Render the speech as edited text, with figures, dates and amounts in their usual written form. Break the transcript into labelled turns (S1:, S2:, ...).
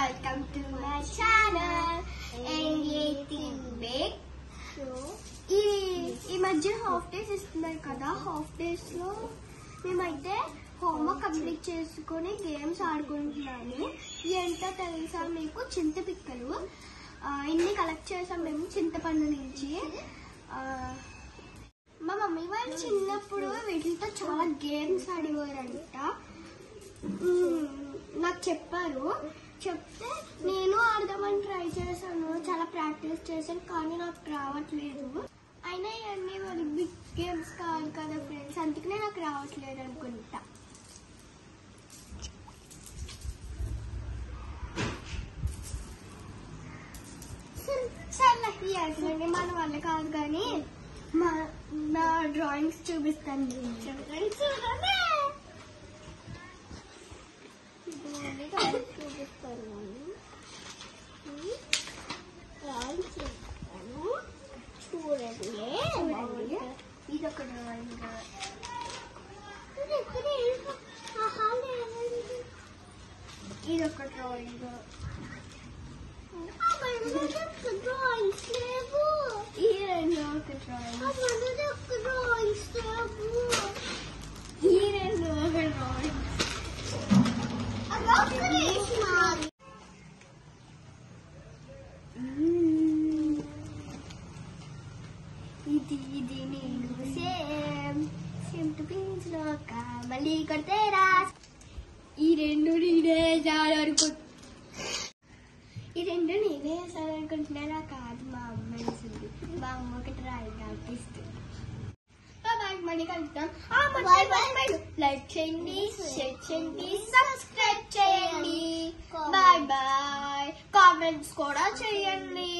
S1: welcome to my channel Anything Big. ఈ మధ్య half days ఇస్తున్నారు కదా, హాఫ్ డేస్ లో మేమైతే హోంవర్క్ కంప్లీట్ చేసుకుని గేమ్స్ ఆడుకుంటున్నాము. ఏంటో తెలుసా మీకు? చింతపిక్కలు ఇన్ని కలెక్ట్ చేసాం మేము చింతపండు నుంచి. మా మమ్మీ వాళ్ళు చిన్నప్పుడు వీటితో చాలా గేమ్స్ ఆడేవారంట. నాకు చెప్పారు, చెప్తే నేను ఆడదామని ట్రై చేశాను, చాలా ప్రాక్టీస్ చేశాను, కానీ నాకు రావట్లేదు. అయినా ఇవన్నీ మరి బిగ్ గేమ్స్ కాదు కదా ఫ్రెండ్స్, అందుకనే నాకు రావట్లేదు అనుకుంటా. సరే ఇవ్వండి, మన వల్ల కాదు కానీ నా డ్రాయింగ్స్ చూపిస్తాను. చూడండి చూపిస్తాను. చూడండి ఇదొక డ్రాయింగ్, ఇదొక డ్రాయింగ్, ఈ రెండు ఒక డ్రాయింగ్, ఈ రెండు ఒక డ్రాయింగ్. ఇది నేను సేమ్ టు ప్లీజ్ లోక మళ్ళీ కొడతేరా. ఈ రెండు నేనే వేసాలనుకుంటున్నారా? కాదు, మా అమ్మ వేసింది. మా అమ్మ ఒక డ్రాయింగ్ ఆర్టిస్ట్. మళ్ళీ కలుద్దాం. లైక్ చేయండి, షేర్ చేయండి, సబ్స్క్రైబ్ చేయండి. Bye bye. కామెంట్స్ కూడా చేయండి.